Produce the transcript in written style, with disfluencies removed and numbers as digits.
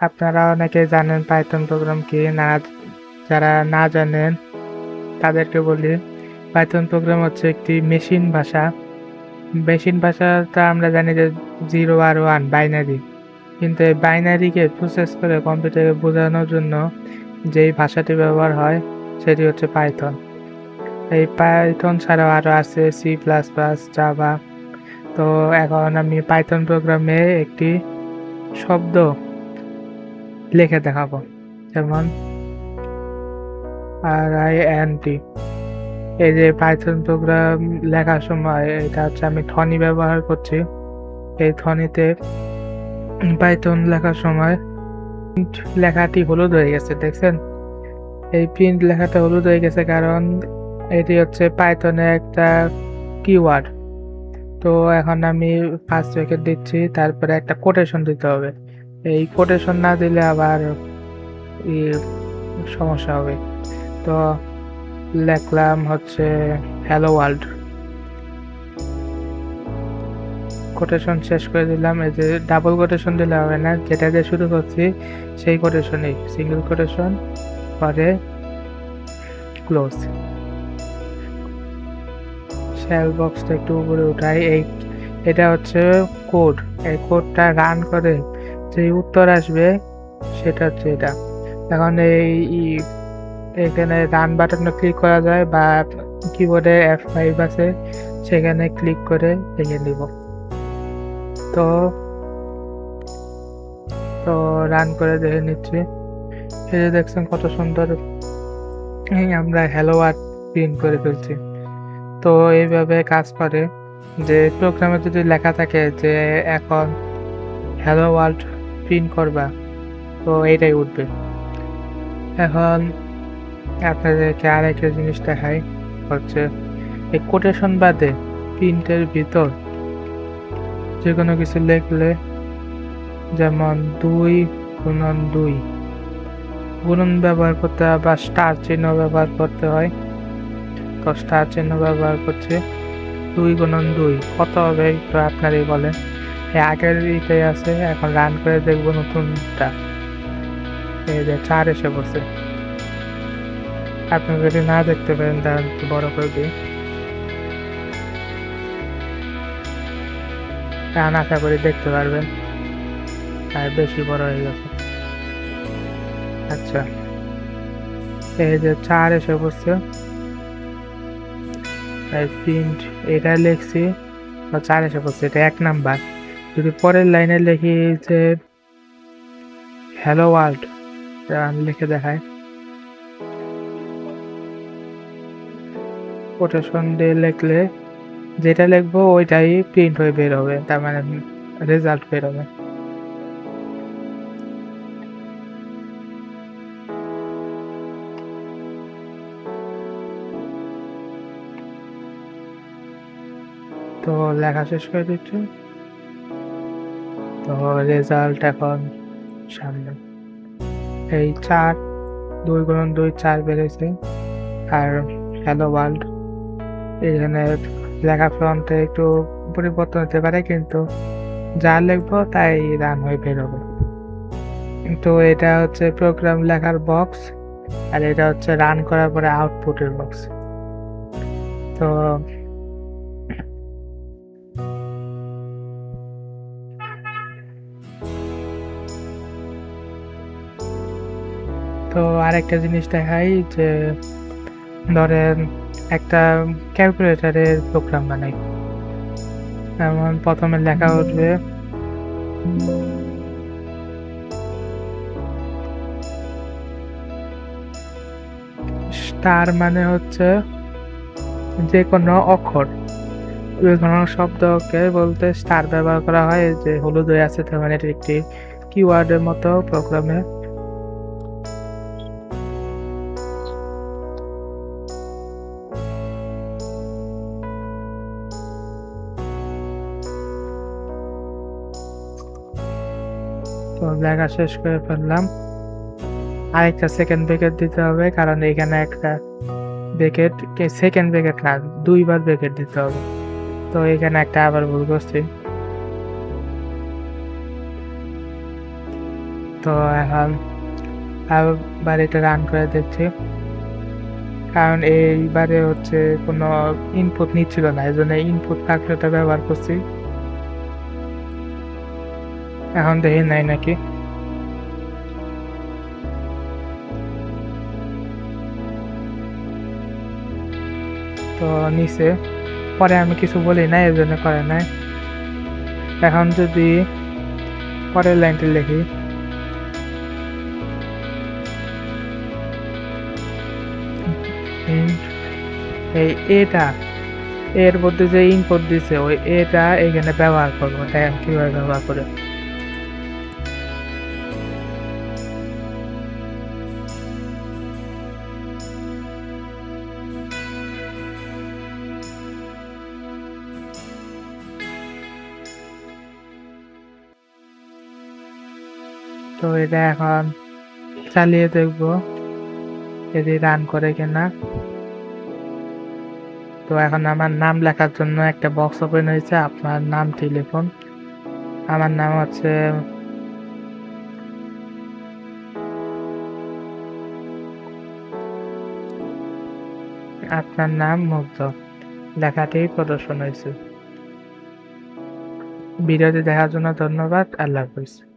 আপনারা অনেকে জানেন পাইথন প্রোগ্রাম কি না, যারা না জানেন তাদেরকে বলি পাইথন প্রোগ্রাম হচ্ছে একটি মেশিন ভাষা। মেশিন ভাষাটা আমরা জানি যে 0 আর 1 বাইনারি, কিন্তু এই বাইনারিকে প্রসেস করে কম্পিউটারে বোঝানোর জন্য যেই ভাষাটি ব্যবহার হয় সেটি হচ্ছে পাইথন। এই পাইথন ছাড়াও আরও আছে সি প্লাস প্লাস, জাভা। তো এখন আমি পাইথন প্রোগ্রামে একটি শব্দ লিখে দেখাবো, যেমন RINT। এই যে পাইথন প্রোগ্রাম লেখার সময় এটা হচ্ছে আমি ধ্বনি ব্যবহার করছি। এই ধ্বনিতে পাইথন লেখার সময় প্রিন্ট লেখাটি হলুদ হয়ে গেছে, দেখছেন? এই প্রিন্ট লেখাটা হলুদ হয়ে গেছে কারণ এটি হচ্ছে পাইথনের একটা কিওয়ার্ড। তো এখন আমি ফার্স্ট ব্র্যাকেট দিচ্ছি, তারপরে একটা কোটেশন দিতে হবে। এই কোটেশন না দিলে আবার সমস্যা হবে। তো লিখলাম হচ্ছে হ্যালো ওয়ার্ল্ড, কোটেশন শেষ করে দিলাম। এই যে ডাবল কোটেশন দিলে হবে না, যেটা দিয়ে শুরু করছি সেই কোটেশনই, সিঙ্গেল কোটেশন পরে ক্লোজ। শেল বক্সটা একটু উপরে উঠাই। এটা হচ্ছে কোড। এই কোডটা রান করে যে উত্তর আসবে সেটা হচ্ছে এটা। এখন এখানে রান বাটনে ক্লিক করা যায় বা কিবোর্ডে F5 আছে, সেখানে ক্লিক করে দেখে নিব। তো তো রান করে দেখে নিচ্ছি। এই যে দেখছেন কত সুন্দর আমরা হ্যালো ওয়ার্ল্ড প্রিন্ট করে ফেলছি। তো এইভাবে কাজ করে যে প্রোগ্রামে যদি লেখা থাকে যে এখন হ্যালো ওয়ার্ল্ড প্রিন্ট করবা, তো এইটাই উঠবে। এখন আপনাদেরকে আরেকটা জিনিস দেখাই, হচ্ছে এই কোটেশন বাদে প্রিন্টের ভিতর যে কোনো কিছু লিখলে, যেমন 2 × 2 গুণন ব্যবহার করতে হয় বা স্টার চিহ্ন ব্যবহার করতে হয়। তো স্টার চিহ্ন ব্যবহার করছে। 2 × 2 কত হবে একটু আপনারই বলেন। এই আগের ইটাই আছে, এখন রান করে দেখবো নতুনটা। এই যে 4 এসে পড়ছে। আপনি যদি না দেখতে পারেন তাহলে একটু বড় করে দিই, কারণ আশা করি দেখতে পারবেন। আর বেশি বড় হয়ে গেছে। আচ্ছা, এই যে 4 এসে পড়ছে। প্রিন্ট এটা লিখছি, 4 এসে পড়ছে, এটা 1 নাম্বার। যদি পরের লাইনে লিখি যে হ্যালো ওয়ার্ল্ড, আমি লিখে দেখাই, কোটেশন দিয়ে লিখলে যেটা লিখবো ওইটাই প্রিন্ট হয়ে বের হবে, তার মানে রেজাল্ট বের হবে। তো লেখা শেষ করে দিচ্ছি। তো রেজাল্ট এখন সামনে। এই 4, 2 × 2 4 বেড়েছে। আর হ্যালো ওয়ার্ল্ড, এখানে লেখা ফন্টে একটু পরিবর্তন হতে পারে, কিন্তু যা লিখবো তাই রান হয়ে বের হবে। তো এটা হচ্ছে প্রোগ্রাম লেখার বক্স, আর এটা হচ্ছে রান করার পরে আউটপুটের বক্স। তো তো আরেকটা জিনিস দেখাই, যে ধরেন একটা ক্যালকুলেটরের প্রোগ্রাম বানাই। যেমন প্রথমে লেখা উঠবে স্টার, মানে হচ্ছে যে কোনো অক্ষর, যে কোনো শব্দকে বলতে স্টার ব্যবহার করা হয়। যে হলুদ হয়ে আছে, তার মানে এটি একটি কিওয়ার্ডের মতো প্রোগ্রামে। তো লেখা শেষ করে ফেললাম। আরেকটা সেকেন্ড ব্রেকেট দিতে হবে, কারণ এখানে একটা ব্রেকেট, সেকেন্ড ব্রেকেট না, 2বার ব্রেকেট দিতে হবে। তো এখানে একটা আবার ভুল করছি। তো এখন আবার এটা রান করে দেখছি। কারণ এইবারে হচ্ছে কোনো ইনপুট নিচ্ছিল না। এজন্য ইনপুট ফাংশনটা ব্যবহার করছি। এখন দেখি নেয় নাকি। তো নিছে। পরে আমি কিছু বলি নাই, এজন্য করে নাই। এখন যদি পরের লাইনটা লিখি, ইন্ট এই এটা এর মধ্যে যে ইনপুট দিছে ওই এটা এখানে ব্যবহার করবো। দেখেন কিভাবে ব্যবহার করে। তো এটা এখন চালিয়ে দেখবো যদি রান করে কিনা। তো এখন আমার নাম লেখার জন্য একটা বক্স ওপেন হয়েছে। আপনার নামটি লিখুন। আমার নাম হচ্ছে আপনার নাম মুগ্ধ লেখাটি প্রদর্শন হয়েছে। ভিডিওটি দেখার জন্য ধন্যবাদ। আল্লাহ হাফেজ।